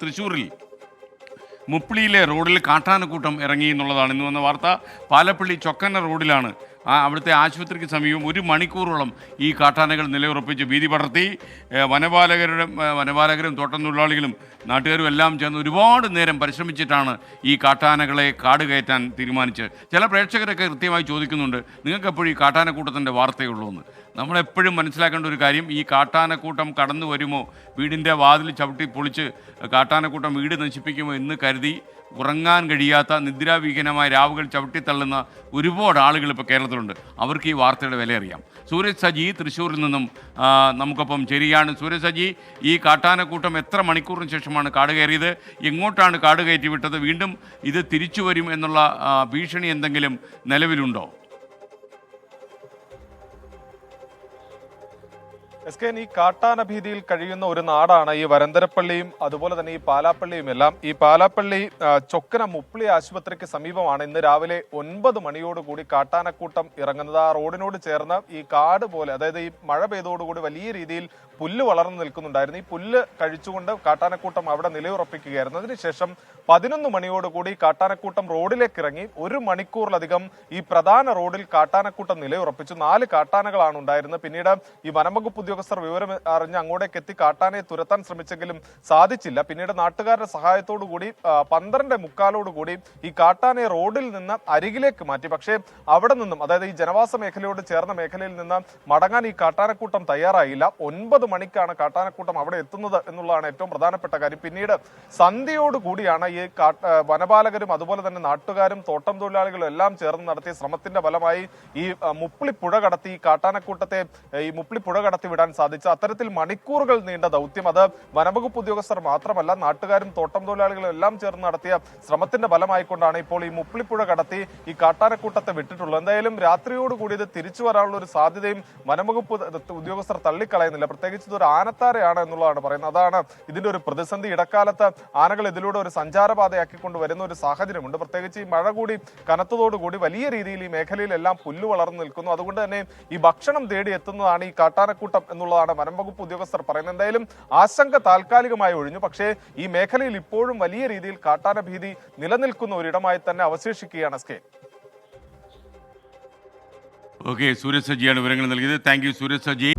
തൃശ്ശൂരിൽ മുപ്പിളിയിലെ റോഡിൽ കാട്ടാനക്കൂട്ടം ഇറങ്ങി എന്നുള്ളതാണ് ഇന്ന് വന്ന വാർത്ത. പാലപ്പള്ളി ചൊക്കന്ന റോഡിലാണ് അവിടുത്തെ ആശുപത്രിക്ക് സമീപം 1 മണിക്കൂറോളം ഈ കാട്ടാനകൾ നിലയുറപ്പിച്ച് ഭീതി പടർത്തി. വനപാലകരും തോട്ടം തൊഴിലാളികളും നാട്ടുകാരും എല്ലാം ചേർന്ന് ഒരുപാട് നേരം പരിശ്രമിച്ചിട്ടാണ് ഈ കാട്ടാനകളെ കാട് കയറ്റാൻ തീരുമാനിച്ചത്. ചില പ്രേക്ഷകരൊക്കെ കൃത്യമായി ചോദിക്കുന്നുണ്ട്, നിങ്ങൾക്ക് എപ്പോഴും ഈ കാട്ടാനക്കൂട്ടത്തിൻ്റെ വാർത്തയുള്ളൂ എന്ന്. നമ്മളെപ്പോഴും മനസ്സിലാക്കേണ്ട ഒരു കാര്യം, ഈ കാട്ടാനക്കൂട്ടം കടന്നു വരുമോ, വീടിൻ്റെ വാതിൽ ചവിട്ടി പൊളിച്ച് കാട്ടാനക്കൂട്ടം വീട് നശിപ്പിക്കുമോ എന്ന് കരുതി ഉറങ്ങാൻ കഴിയാത്ത നിദ്രാവിഹീനമായ രാവുകൾ ചവിട്ടിത്തള്ളുന്ന ഒരുപാട് ആളുകൾ ഇപ്പോൾ കേരളത്തിലുണ്ട്. അവർക്ക് ഈ വാർത്തയുടെ വില അറിയാം. സൂരജ് സജി തൃശ്ശൂരിൽ നിന്നും നമുക്കൊപ്പം ചേരുകയാണ്. സൂരജ് സജി, ഈ കാട്ടാനക്കൂട്ടം എത്ര മണിക്കൂറിന് ശേഷമാണ് കാട് കയറിയത്? എങ്ങോട്ടാണ് കാട് കയറ്റി വിട്ടത്? വീണ്ടും ഇത് തിരിച്ചു വരും എന്നുള്ള ഭീഷണി എന്തെങ്കിലും നിലവിലുണ്ടോ? ഈ കാട്ടാന ഭീതിയിൽ കഴിയുന്ന ഒരു നാടാണ് ഈ വരന്തരപ്പള്ളിയും അതുപോലെ തന്നെ ഈ പാലാപ്പള്ളിയും എല്ലാം. ഈ പാലാപ്പള്ളി ചൊക്കന മുപ്പിളി ആശുപത്രിക്ക് സമീപമാണ് ഇന്ന് രാവിലെ 9 മണിയോടുകൂടി കാട്ടാനക്കൂട്ടം ഇറങ്ങുന്നത്. ആ റോഡിനോട് ചേർന്ന് ഈ കാട് പോലെ, അതായത് ഈ മഴ പെയ്തോടുകൂടി വലിയ രീതിയിൽ പുല്ല് വളർന്നു നിൽക്കുന്നുണ്ടായിരുന്നു. ഈ പുല്ല് കഴിച്ചുകൊണ്ട് കാട്ടാനക്കൂട്ടം അവിടെ നിലയുറപ്പിക്കുകയായിരുന്നു. അതിനുശേഷം 11 മണിയോടുകൂടി കാട്ടാനക്കൂട്ടം റോഡിലേക്ക് ഇറങ്ങി 1 മണിക്കൂറിലധികം ഈ പ്രധാന റോഡിൽ കാട്ടാനക്കൂട്ടം നിലയുറപ്പിച്ചു. 4 കാട്ടാനകളാണ് ഉണ്ടായിരുന്നത്. പിന്നീട് ഈ വനംവകുപ്പ് ഉദ്യോഗസ്ഥർ വിവരം അറിഞ്ഞ് അങ്ങോട്ടേക്ക് എത്തി കാട്ടാനയെ തുരത്താൻ ശ്രമിച്ചെങ്കിലും സാധിച്ചില്ല. പിന്നീട് നാട്ടുകാരുടെ സഹായത്തോടു കൂടി 12:45 ഈ കാട്ടാനയെ റോഡിൽ നിന്ന് അരികിലേക്ക് മാറ്റി. പക്ഷേ അവിടെ നിന്നും, അതായത് ഈ ജനവാസ മേഖലയോട് ചേർന്ന മേഖലയിൽ നിന്ന് മടങ്ങാൻ ഈ കാട്ടാനക്കൂട്ടം തയ്യാറായില്ല. 9 മണിക്കാണ് കാട്ടാനക്കൂട്ടം അവിടെ എത്തുന്നത് എന്നുള്ളതാണ് ഏറ്റവും പ്രധാനപ്പെട്ട കാര്യം. പിന്നീട് സന്ധ്യയോടുകൂടിയാണ് ഈ വനപാലകരും അതുപോലെ തന്നെ നാട്ടുകാരും തോട്ടം തൊഴിലാളികളും എല്ലാം ചേർന്ന് നടത്തിയ ശ്രമത്തിന്റെ ഫലമായി ഈ മുപ്പിളിപ്പുഴ കടത്തി ഈ കാട്ടാനക്കൂട്ടത്തെ ഈ മുപ്പിളിപ്പുഴ കടത്തി വിടാൻ സാധിച്ചു. അത്തരത്തിൽ മണിക്കൂറുകൾ നീണ്ട ദൗത്യം, അത് വനംവകുപ്പ് ഉദ്യോഗസ്ഥർ മാത്രമല്ല നാട്ടുകാരും തോട്ടം തൊഴിലാളികളും എല്ലാം ചേർന്ന് നടത്തിയ ശ്രമത്തിന്റെ ഫലമായിക്കൊണ്ടാണ് ഇപ്പോൾ ഈ മുപ്പിളിപ്പുഴ കടത്തി ഈ കാട്ടാനക്കൂട്ടത്തെ വിട്ടിട്ടുള്ളത്. എന്തായാലും രാത്രിയോടുകൂടി ഇത് തിരിച്ചു വരാനുള്ള ഒരു സാധ്യതയും വനംവകുപ്പ് ഉദ്യോഗസ്ഥർ തള്ളിക്കളയുന്നില്ല. പ്രത്യേകിച്ച് ഇതൊരു ആനത്താരയാണ് എന്നുള്ളതാണ് പറയുന്നത്. അതാണ് ഇതിന്റെ ഒരു പ്രതിസന്ധി. ഇടക്കാലത്ത് ആനകൾ ഇതിലൂടെ ഒരു സഞ്ചാരപാതയാക്കിക്കൊണ്ട് വരുന്ന ഒരു സാഹചര്യമുണ്ട്. പ്രത്യേകിച്ച് ഈ മഴ കൂടി കനത്തതോടുകൂടി വലിയ രീതിയിൽ ഈ മേഖലയിലെല്ലാം പുല്ല് വളർന്നു നിൽക്കുന്നു. അതുകൊണ്ട് തന്നെ ഈ ഭക്ഷണം തേടി എത്തുന്നതാണ് ഈ കാട്ടാനക്കൂട്ടം എന്നുള്ളതാണ് വനംവകുപ്പ് ഉദ്യോഗസ്ഥർ പറയുന്നത്. എന്തായാലും ആശങ്ക താൽക്കാലികമായി ഒഴിഞ്ഞു. പക്ഷേ ഈ മേഖലയിൽ ഇപ്പോഴും വലിയ രീതിയിൽ കാട്ടാന ഭീതി നിലനിൽക്കുന്ന ഒരിടമായി തന്നെ അവശേഷിക്കുകയാണ്. ഓക്കെ, സൂരജ് സജിയാണ് വിവരങ്ങൾ നൽകിയത്. Thank you Suraj Saji.